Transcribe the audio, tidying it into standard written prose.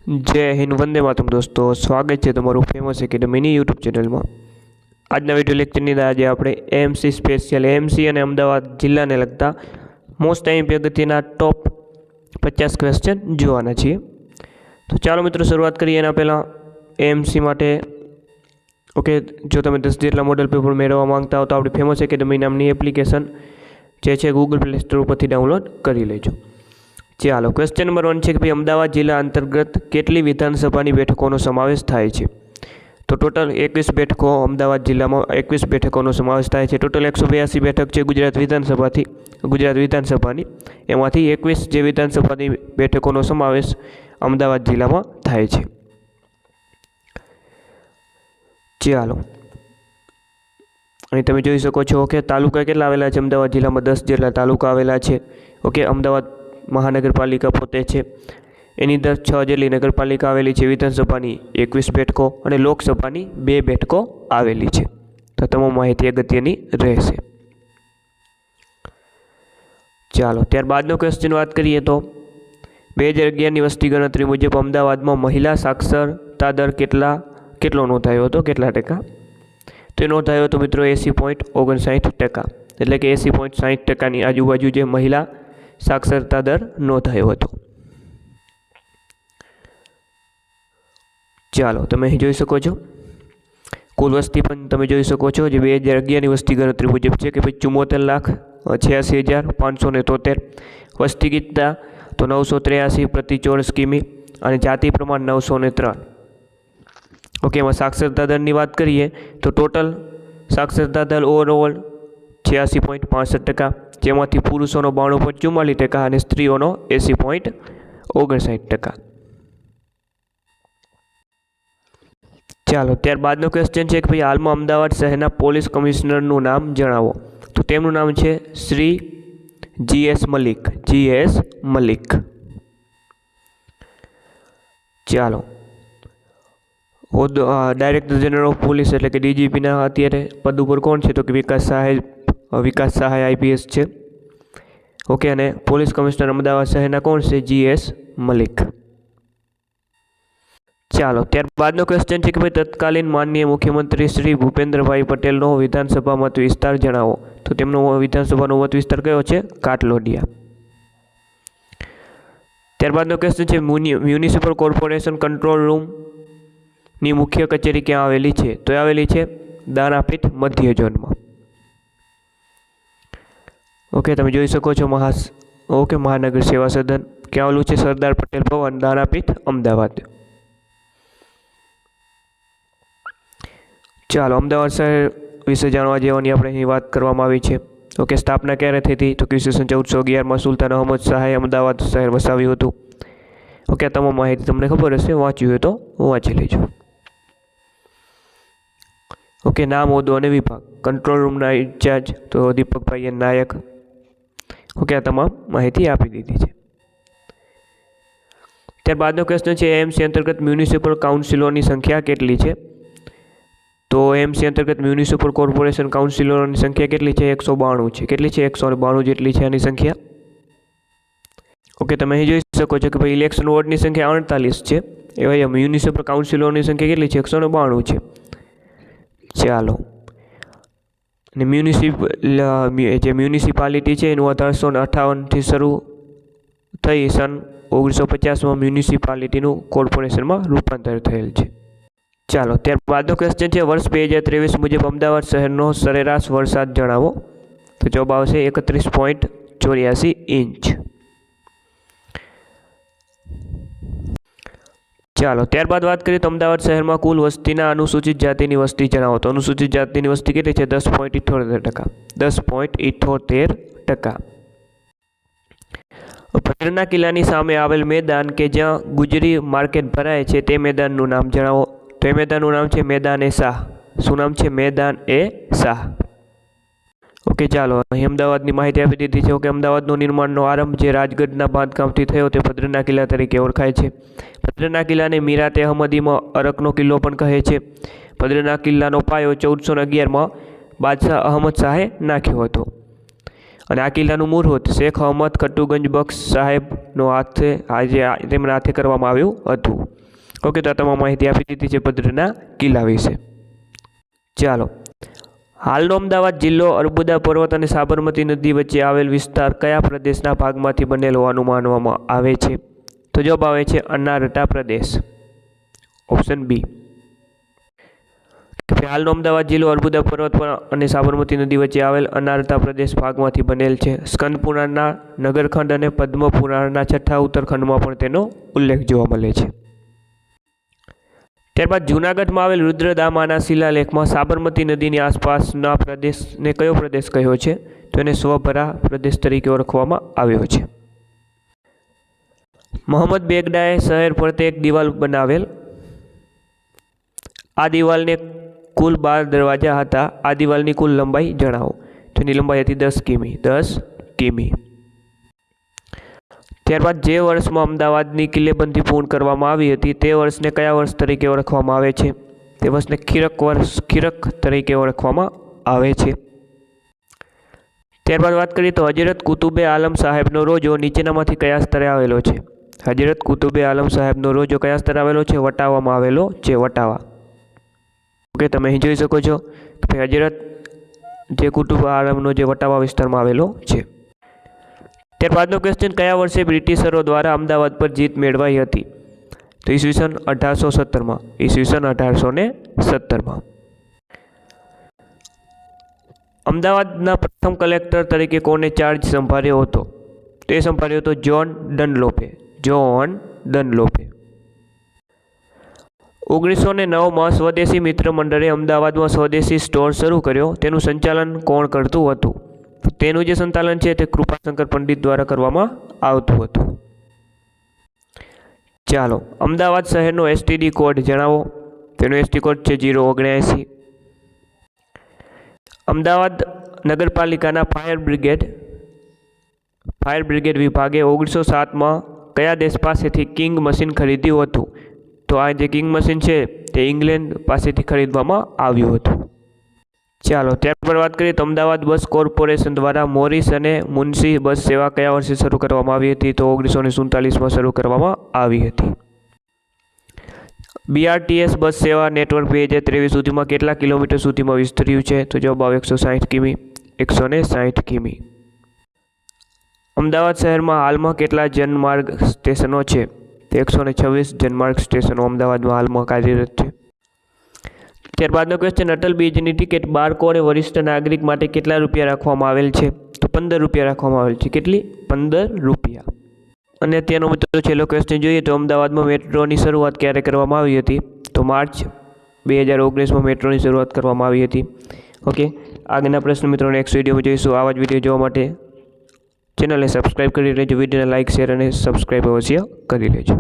जय हिंद वंदे मातरम दोस्तों, स्वागत है तमारू फेमस एकेडमीनी यूट्यूब चैनल में। आज विडियो लेक्चर आज आप एएमसी स्पेशियल एएमसी और अमदावाद जिला ने लगता मोस्ट आईएमपी अगत्यना टॉप 50 क्वेश्चन जोवाना छीए। तो चलो मित्रों शुरुआत करिए। एना पहला एएमसी माटे ओके, जो तमे 10 जेटला मॉडल पेपर मेळववा मांगता हो तो आपणी फेमस एकेडमी नामनी एप्लिकेशन जे छे गूगल प्ले स्टोर परथी डाउनलॉड करी लेजो। चलो क्वेश्चन नंबर 1 है कि भाई अमदावाद जिला अंतर्गत केटली विधानसभानी बेठकोनो समावेश थाय छे। तो टोटल 21 बेठको अमदावाद जिला में 21 बेठकोनो समावेश थाय छे। टोटल 182 बेठक छे गुजरात विधानसभानी, एमांथी 21 जे विधानसभानी बेठकोनो समावेश अमदावाद जिला में थाय छे। चलो अहीं तमे जोई शको छो कि तालुका केटला आवेला छे। अमदावाद जिला में 10 जेटला तालुका आवेला छे। ओके, अमदावाद महानगरपालिका पोते छे, एनी अंदर 6 जेटली नगरपालिका आवेली छे। विधानसभानी 21 बेठको अने लोकसभानी 2 बेठको आवेली छे। तो तमाम माहिती अगत्यनी रहेशे। चलो त्यारबादनो क्वेश्चन बात करिए तो 2011 ની વસ્તી ગણતરી મુજબ અમદાવાદમાં મહિલા સાક્ષરતા દર કેટલો નોંધાયો હતો, કેટલા ટકા? તો નોંધાયો હતો મિત્રો 80.59%, એટલે કે 80.60%ની આજુબાજુ જે મહિલા સાક્ષરતા દર નોંધાયો હતો। ચાલો તમે અહીં જોઈ શકો છો કુલ વસ્તી પણ તમે જોઈ શકો છો જે 2011 ની વસ્તી ગણતરી મુજબ છે કે ભાઈ 74,86,573। વસ્તી ગીતતા તો 983 પ્રતિ ચોરસ કિમી અને જાતિ પ્રમાણ 903। ઓકે, એમાં સાક્ષરતા દરની વાત કરીએ તો ટોટલ સાક્ષરતા દર ઓવરઓલ 86.65%, જેમાંથી પુરુષોનો 92.44% અને સ્ત્રીઓનો 80.59%। ચાલો ત્યારબાદનો ક્વેશ્ચન છે કે ભાઈ હાલમાં અમદાવાદ શહેરના પોલીસ કમિશનરનું નામ જણાવો। તો તેમનું નામ છે શ્રી GS મલિક। ચાલો ડાયરેક્ટર જનરલ ઓફ પોલીસ એટલે કે DGPના અત્યારે પદ ઉપર કોણ છે? તો કે વિકાસ સહાય IPS છે। ઓકે, અને પોલીસ કમિશનર અમદાવાદ શહેરના કોણ છે? GS મલિક। ચાલો ત્યારબાદનો ક્વેશ્ચન છે કે ભાઈ તત્કાલીન માનનીય મુખ્યમંત્રી શ્રી ભૂપેન્દ્રભાઈ પટેલનો વિધાનસભા મત વિસ્તાર જણાવો। તો તેમનો વિધાનસભાનો મત વિસ્તાર કયો છે? કાટલોડિયા। ત્યારબાદનો ક્વેશ્ચન છે મ્યુનિસિપલ કોર્પોરેશન કંટ્રોલ રૂમની મુખ્ય કચેરી ક્યાં આવેલી છે? તો આવેલી છે દાણાપીઠ મધ્ય ઝોનમાં। ઓકે, તમે જોઈ શકો છો મહાનગર સેવા સદન ક્યાં આવેલું છે? સરદાર પટેલ ભવન, દાણાપીઠ, અમદાવાદ। ચાલો અમદાવાદ શહેર વિશે જાણવા જેવાની આપણે અહીં વાત કરવામાં આવી છે। ઓકે, સ્થાપના ક્યારે થઈ હતી? તો ઈસવીસન 1411 સુલતાન અહમદ શાહે અમદાવાદ શહેર વસાવ્યું હતું। ઓકે, તમામ માહિતી તમને ખબર હશે, વાંચ્યું હોય તો વાંચી લેજો। ઓકે, નામ, હોદ્દો અને વિભાગ। કંટ્રોલ રૂમના ઇન્ચાર્જ તો દીપકભાઈ નાયક। ઓકે, આ તમામ માહિતી આપી દીધી છે। ત્યારબાદનો ક્વેશ્ચન છે એએમસી અંતર્ગત મ્યુનિસિપલ કાઉન્સિલોની સંખ્યા કેટલી છે? તો એએમસી અંતર્ગત મ્યુનિસિપલ કોર્પોરેશન કાઉન્સિલરોની સંખ્યા કેટલી છે? 192 છે। કેટલી છે? 192 જેટલી છે આની સંખ્યા। ઓકે, તમે અહીં જોઈ શકો છો કે ભાઈ ઇલેક્શન વોર્ડની સંખ્યા 48 છે, એવા મ્યુનિસિપલ કાઉન્સિલરોની સંખ્યા કેટલી છે? 192 છે। ચાલો અને મ્યુનિસિપાલિટી છે એનું 1858થી શરૂ થઈ સન 1950માં મ્યુનિસિપાલિટીનું કોર્પોરેશનમાં રૂપાંતર થયેલ છે। ચાલો ત્યારબાદનો ક્વેશ્ચન છે વર્ષ 2023 મુજબ અમદાવાદ શહેરનો સરેરાશ વરસાદ જણાવો। તો જવાબ આવશે 31.84 ઇંચ। ચાલો ત્યારબાદ વાત કરીએ તો અમદાવાદ શહેરમાં કુલ વસ્તીના અનુસૂચિત જાતિની વસ્તી જણાવો। તો અનુસૂચિત જાતિની વસ્તી કેટલી છે? 10.78%। 10.78%। ભદ્રના કિલ્લાની સામે આવેલ મેદાન કે જ્યાં ગુજરી માર્કેટ ભરાય છે તે મેદાનનું નામ જણાવો। તો એ મેદાનનું નામ છે મેદાન એ શાહ। શું નામ છે? મેદાન એ શાહ। ઓકે, ચાલો અહીં અમદાવાદની માહિતી આપી દીધી છે। ઓકે, અમદાવાદનું નિર્માણનો આરંભ જે રાજગઢના બાંધકામથી થયો તે ભદ્રના કિલ્લા તરીકે ઓળખાય છે। ભદ્રના કિલ્લાને મીરાતે અહમદીમાં અરકનો કિલ્લો પણ કહે છે। ભદ્રના કિલ્લાનો પાયો 1411માં બાદશાહ અહમદ શાહે નાખ્યો હતો। અને આ કિલ્લાનું મુહૂર્ત શેખ અહમદ ખટ્ટુગંજ બક્ષ સાહેબનો તેમના હાથે કરવામાં આવ્યું હતું. ઓકે, તો આ તમામ માહિતી આપી દીધી છે ભદ્રના કિલ્લા વિશે. ચાલો, હાલનો અમદાવાદ જિલ્લો અર્બુદા પર્વત અને સાબરમતી નદી વચ્ચે આવેલ વિસ્તાર કયા પ્રદેશના ભાગમાંથી બનેલો હોવાનું માનવામાં આવે છે? તો જવાબ આવે છે અનારટા પ્રદેશ, ઓપ્શન બી. હાલનો અમદાવાદ જિલ્લો અર્બુદા પર્વત અને સાબરમતી નદી વચ્ચે આવેલ અનારતા પ્રદેશ ભાગમાંથી બનેલ છે. સ્કંદ પુરાણના નગરખંડ અને પદ્મ પુરાણના છઠ્ઠા ઉત્તરખંડમાં પણ તેનો ઉલ્લેખ જોવા મળે છે. ત્યારબાદ જૂનાગઢમાં આવેલ રુદ્રદામાના શિલાલેખમાં સાબરમતી નદીની આસપાસના પ્રદેશને કયો પ્રદેશ કહ્યો છે? તો એને સ્વભરા પ્રદેશ તરીકે ઓળખવામાં આવ્યો છે. મોહમ્મદ બેગડાએ શહેર ફરતે એક દિવાલ બનાવેલ. આ દિવાલને કુલ 12 દરવાજા હતા. આ દિવાલની કુલ લંબાઈ જણાવો. તો એની લંબાઈ હતી 10 કિમી. 10 કિમી. ત્યારબાદ જે વર્ષમાં અમદાવાદની કિલ્લેબંધી પૂર્ણ કરવામાં આવી હતી તે વર્ષને કયા વર્ષ તરીકે ઓળખવામાં આવે છે? તે વર્ષને ખીરક તરીકે ઓળખવામાં આવે છે. ત્યારબાદ વાત કરીએ તો હજરત કુતુબે આલમ સાહેબનો રોજો નીચેનામાંથી કયા સ્તરે આવેલો છે? હજરત કુતુબે આલમ સાહેબનો રોજો કયા સ્તરે આવેલો છે? વટાવામાં આવેલો છે, વટાવા. ઓકે, તમે અહીં જોઈ શકો છો કે હજરત જે કુતુબ આલમનો જે વટાવા વિસ્તારમાં આવેલો છે. ત્યારબાદનો ક્વેશ્ચન, કયા વર્ષે બ્રિટિશરો દ્વારા અમદાવાદ પર જીત મેળવાઈ હતી? તો ઈસવીસન 1817માં. ઈસવીસન 1817માં. અમદાવાદના પ્રથમ કલેક્ટર તરીકે કોને ચાર્જ સંભાળ્યો હતો? તે સંભાળ્યો હતો જ્હોન ડનલોપે. જ્હોન ડનલોપે. 1909માં સ્વદેશી મિત્ર મંડળે અમદાવાદમાં સ્વદેશી સ્ટોર શરૂ કર્યો. તેનું સંચાલન કોણ કરતું હતું? તેનું જે સંચાલન છે તે કૃપાશંકર પંડિત દ્વારા કરવામાં આવતું હતું. ચાલો, અમદાવાદ શહેરનો STD કોડ જણાવો. તેનો STD કોડ છે 079. અમદાવાદ નગરપાલિકાના ફાયર બ્રિગેડ વિભાગે 1907માં કયા દેશ પાસેથી કિંગ મશીન ખરીદ્યું હતું? તો આ જે કિંગ મશીન છે તે ઇંગ્લેન્ડ પાસેથી ખરીદવામાં આવ્યું હતું. ચાલો, ત્યારબાદ વાત કરીએ તો અમદાવાદ બસ કોર્પોરેશન દ્વારા મોરિસ અને મુનશી બસ સેવા કયા વર્ષે શરૂ કરવામાં આવી હતી? તો 1947માં શરૂ કરવામાં આવી હતી. BRTS બસ સેવા નેટવર્ક 2023 સુધીમાં કેટલા કિલોમીટર સુધીમાં વિસ્તર્યું છે? તો જવાબ આવે 160 કિમી. 160 કિમી. અમદાવાદ શહેરમાં હાલમાં કેટલા જનમાર્ગ સ્ટેશનો છે? તો 126 જનમાર્ગ સ્ટેશનો અમદાવાદમાં હાલમાં કાર્યરત છે. ત્યારબાદનો ક્વેશ્ચન, અટલ બ્રિજની ટિકિટ બારકોડ વરિષ્ઠ નાગરિક માટે કેટલા રૂપિયા રાખવામાં આવેલ છે? તો 15 રૂપિયા રાખવામાં આવેલ છે. કેટલી? 15 રૂપિયા. અને તેનો મિત્રો છેલ્લો ક્વેશ્ચન જોઈએ તો અમદાવાદમાં મેટ્રોની શરૂઆત ક્યારે કરવામાં આવી હતી? તો માર્ચ 2019માં મેટ્રોની શરૂઆત કરવામાં આવી હતી. ઓકે, આગળના પ્રશ્ન મિત્રો નેક્સ્ટ વિડીયોમાં જોઈશું. આવા જ વિડીયો જોવા માટે ચેનલને સબસ્ક્રાઈબ કરી લેજો. વિડીયોને લાઇક, શેર અને સબસ્ક્રાઈબ અવશ્ય કરી લેજો.